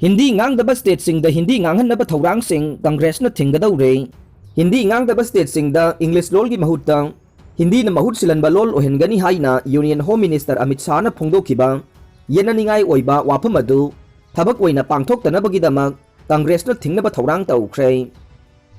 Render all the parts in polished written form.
Hindi Ngangdaba state Singda Hindi Nganghannaba Thourang Sing Congress na Thingadouri. Hindi Ngangdaba state Singda English lol gi mahutang Hindi na mahut silan balol o hengani haina Union Home Minister Amit Shah na phongdokiba yenaningai oiba waphamadu thabak oina pangthoktanabagidamag Congress na thingnaba Thourang tawkhre.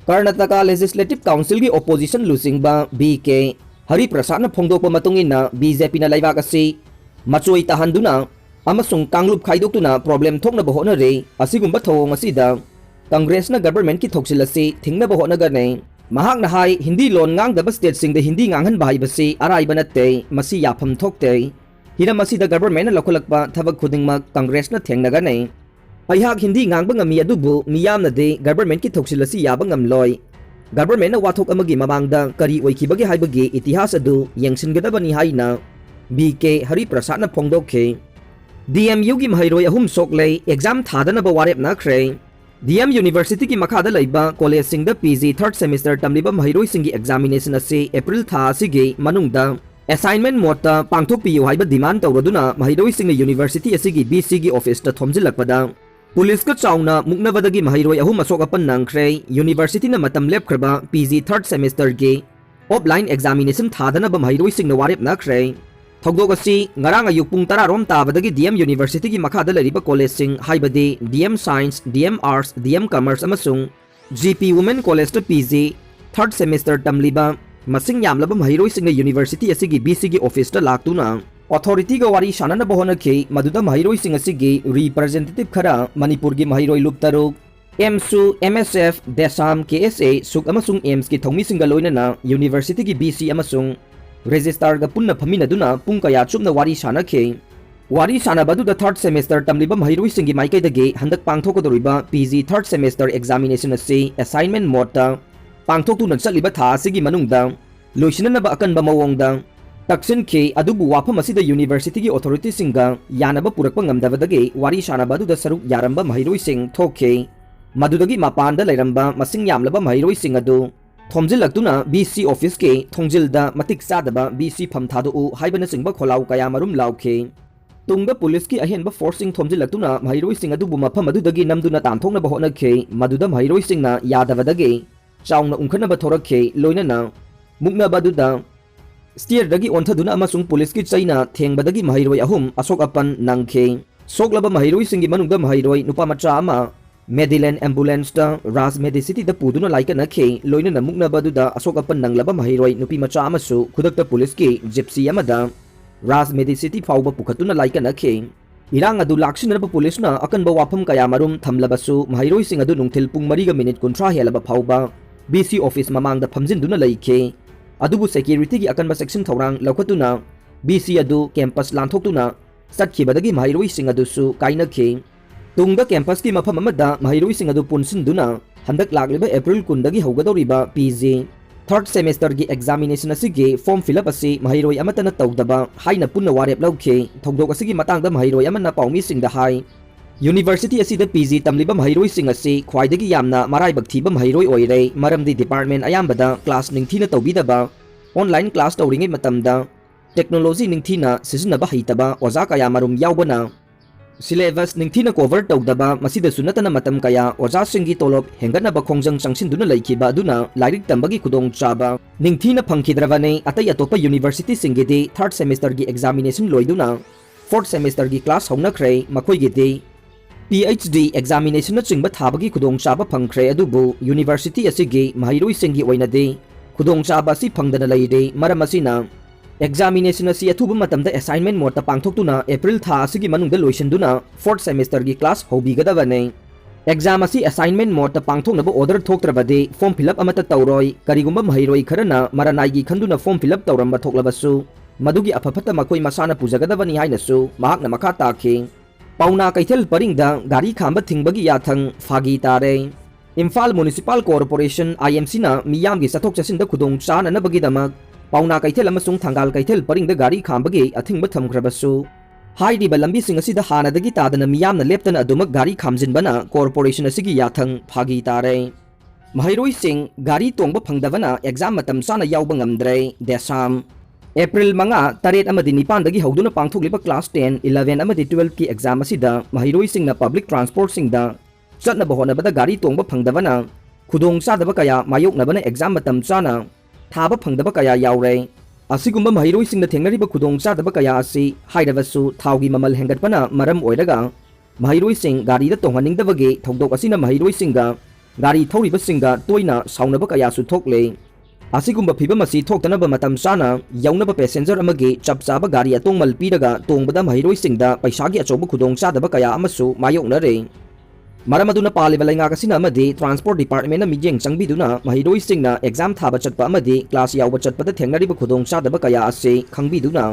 Karnataka Legislative Council gi opposition lusingba BK Hari Prasad na phongdokpa matungin na BJP na laibak asi machui tahanduna amasung kanglup khaidokuna problem thokna bahona re asigumba thawong asida Congress na government ki thoksilasi thingna bahona gane mahak na hai Hindi lon Ngangdaba state sing the Hindi Nganghanba haibasi arai banate masi yapham thokte hina masida government na lokolakpa thabak khudingmak Congress na thengna gane aihak Hindi ngangbang ngami adubu miyam na de government ki thoksilasi yabang ngamloi government na wathok amagi mamangda kari oikibagi haibagi itihas adu yengsingadabani haina BK Hari Prasad na phongdokhe DMU gi mahairoi ahum soklei exam thadana ba warep na khre DM University ki makhada laiba college singda PG third semester tamliba mahairoi singi examination ase April tha asigi manungda assignment mota pangthok piyu haiba demand tawraduna mahairoi singi university asigi BC gi office ta thomjilakpada police ka chauna muknabadagi mahairoi ahum asok apan nangkhre university na matam lepkhraba PG third semester gi offline examination thadana ba mahairoi singna warep na khre Thogdok asi ngarang ayuk pung 10 rom tabadagi DM University gi makhada lariba college sing haibadi DM Science, DM Arts, DM Commerce amasung GP Women College to PG third semester tamliba masing yamlaba mahiroi singa University asigi BC gi office ta laktuna authority ga wari shanana bahona ke maduda mahiroi sing asigi representative khara Manipur gi mahiroi luptaruk MSU MSF Desam KSA suk amasung AIMS ki thongmi singa loina na University gi BC amasung Register ga punna phamina duna pung kaya chupna wari shana ke wari shana badu the third semester tamliba mahiroi singi maikai dage handak pangthokadoriba PG third semester examination ase assignment mota pangthoktu na chaliba tha asigi manungda loisinana ba akan ba mawongda taksin ke adubu wapham asida university gi authority singa yanaba purakpa ngamdaba dage wari shana badu da saruk yaramba mahiroi sing thokhe madudagi mapanda lairamba masing yamlaba mahiroi sing adu Thomjilakuna BC office ke thongjilda matik sadaba BC phamthadu haibana singba kholau kaya marum lauke tungda police ki ahenba forcing thomjilakuna mairoi sing adu buma pham adu dagi namduna tamthokna bahona ke maduda mairoi singna yadaba dagi chaungna ungkhana ba thorakhe loina na mukna baduda steer dagi onthaduna amasung police ki chaina thengba dagi mairoi ahum asok apan nangkhe soklaba mairoi singi manungda mairoi nupa macha ama Mediland ambulance ta Ras Medicity da puduna laika na ke loina na mukna baduda asokapan nanglaba mahiroi nupi macha amasu khudakta police ki gypsy amada Ras Medicity fauba pukhatuna laika na ke irang adu laksina ba police na akan ba wapham kaya marum thamlabasu mahiroi sing adu nungthil pung 3 minute kontra helaba fauba BC office mamang da phamjin duna laike adubu security gi akan ba section Thourang laukhatuna BC adu campus lanthokuna satkibadagi mahiroi sing adu su kaina ke Tungda campus ki mafam amada mahiroi sing adu punsinduna handak lagliba April 10 dagi haugadoriba PG third semester gi examination asigi form fill up asi mahiroi amata na tawdaba haina punna warep lauke thogdok asigi matangda mahiroi amana paumi singda hai University asida PG tamliba mahiroi sing asi khwaidagi yamna maraibak thiba mahiroi oire maramdi department ayambada class ningthina tawbidaba online class tawringai matamda technology ningthina sizinaba haitaba oja kaya marum yaubana Syllabus ningthina cover tawdaba masida sunatana matam kaya oja singi tolop hengana ba khongjang changsin duna laikhiba aduna lairik tambagi khudong chaba ningthina phangkhidravane atai atopa university singidi third semester gi examination loiduna fourth semester gi class hauna khre makhoi gi de PhD examination na chingba thabagi khudong chaba phangkhre adubu university asigi mahiroi singi oina de khudong chaba si phangdana laide maramasina Examination asi athuba matamda assignment mota pangthokuna April tha asigi manungda loisinduna fourth semester gi class hobigadabane exam asi assignment mota pangthokna ba order thoktrabade form fill up amata tawroi karigumba mahiroi kharana maranai gi khanduna form fill up tawramba thoklabasu madugi aphapata makoi masana pujagadabani hainasu mahakna makha takhe pauna kaithel paringda gari khamba thingbagi yathang phagi tare Imphal Municipal Corporation IMC na miyam gi sathok chasinda khudong chana na bagidamak Pauna kaithel amasung thangal kaithel paringda gari khambagi athingba thamkhrabasu hairiba lambi sing asida hanadagi tadana miyamna leptana adumak gari khamjinbana corporation asigi yathang phagi tare mahiroi sing gari tongba phangdabana exam matam sana yawba ngamdre desam April manga taret amadi nipan dagi hauduna pangthokliba class 10, 11 amadi 12 ki exam asida mahiroi singna public transport singda chatnaba honabada gari tongba phangdabana khudong chadaba kaya mayoknabana exam matam chana thaba phangdaba kaya yaure asigumba mahiroi singna thengnariba khudong chadaba kaya asi hairabasu thaugi mamal hengatpana maram oiraga mahiroi sing gari da tonghaningdabage thogdok asina mahiroi singa gari thoriba singa toina saunaba kaya su thokle asigumba phibam asi thoktanaba matam chana yaunaba passenger amagi chapchaba gari atongmal piraga tongbada mahiroi singda paisagi achoba khudong chadaba kaya amasu mayoknare Maramaduna paliba lainga kasina amadi transport department na mijeng changbiduna mahiroi singna exam thaba chatpa amadi class yauba chatpada thengnariba khudong chadaba kaya ase khangbiduna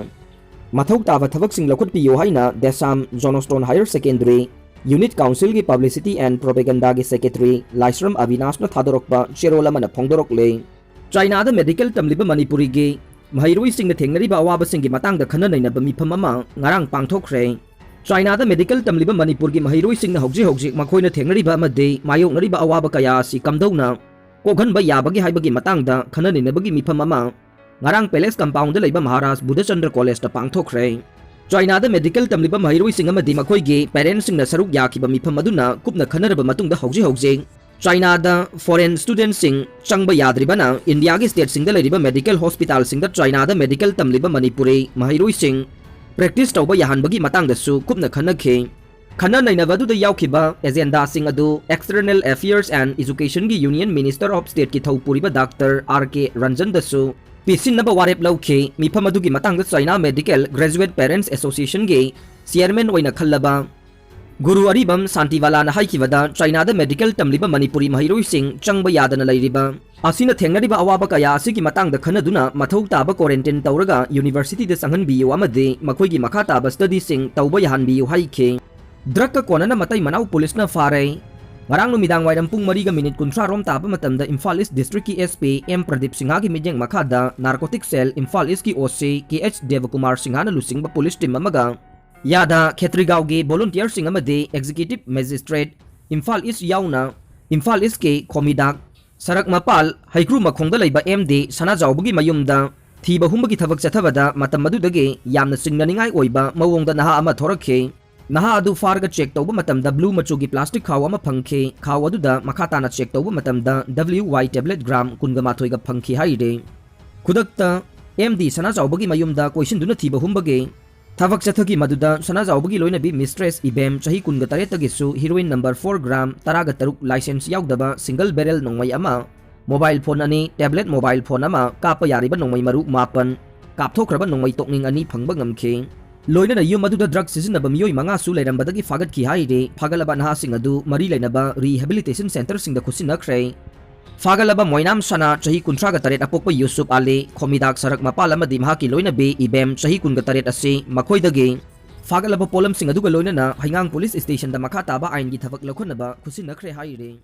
mathau taba thabak sing lakhutpiyo haina Desam Johnstone Higher Secondary Unit Council ki Publicity and Propaganda ki Secretary Laisram Avinash na thadorokpa cherola mana phongdorokle China da medical tamliba Manipuri gi mahiroi singna thengnariba awaba singgi matangda khana nainaba mifam ama ngarang pangthokre China da medical tamliba Manipur gi mahiroi singna hojik makhoina thengnariba amade mayoknariba awaba kaya si kamdona kokhanba yabagi haibagi matangda khana nainabagi mifam ama ngarang Palace compound da leiba Maharaj Buddha Chandra College da pangthokre China da medical tamliba mahiroi sing amadi makhoi gi parents singna saruk yakiba mifam aduna kupna khanaraba matungda hojik China da foreign students sing changba yadribana India gi state sing da leiriba medical hospital sing da China da medical tamliba Manipuri mahiroi sing practice tauba yahanbagi matangda su kupna khanakhe khana nainabadu da yaukiba agenda sing adu external affairs and education gi union minister of state ki thaupuriba Dr. RK Ranjan da su pisinaba warep lauke mifam adu gi matangda China medical graduate parents association gi chairman oina khallaba Guru Aribam Santiwala na haikibada China da medical tamliba Manipuri mahiroi sing changba yadana lairiba asina thengnariba awaba kaya asigi matangda khanaduna mathau taba quarantine tawraga university da sanghanbiyo amade makhoigi makha taba study sing tawba yahanbiyo haike drug ka konana matai manau police na fare ngarang numidang wairam pung 4:30 rom taba matamda Imphal East District ki SP M Pradip Singha ki mijeng makhada narcotic cell Imphal East ki OC KH Devakumar Singha na lusing ba police team amaga Yada Khetrigaw gi volunteer sing amade executive magistrate Imphal East yauna Imphal East ke Khomidak Sarak Mapal Haikru makhongda leiba MD Sanajawbugi mayumda thiba humbagi thabak chathabada matam madudage yamna singnaningai oiba mawongda naha ama thorakhe naha adu farga check tawba matamda blue machugi plastic khaw ama phangkhe khaw aduda makhatana check tawba matamda WY tablet gram kungamathoi ga phangkhi haide khudakta MD Sanajawbugi mayumda question duna thiba humbage Thavak chathagi maduda Sanajawbugi loina bi mistress Ibem chahi 18 tagisu heroin number 4 gram 13 license yaudaba single barrel nongmai ama mobile phone ani tablet mobile phone ama kapa yariba nongmai maru mapan kapthokraba nongmai tokning ani phangba ngamkhe loina na yum maduda drug sizinaba miyoi manga su leirambadagi fagat ki haire phagalaba naha sing adu mari leinaba rehabilitation center singda khusinakre Fagalaba Moinam Sana chahi 18 apokpa Yusuf Ali Khomidak Sarak Mapal amadi mahaki loina be Ibem chahi 19 ase makhoidage Fagalaba polam sing aduga loina na Haingang police station da makha taba ain gi thabak lakhonaba khusinakre haire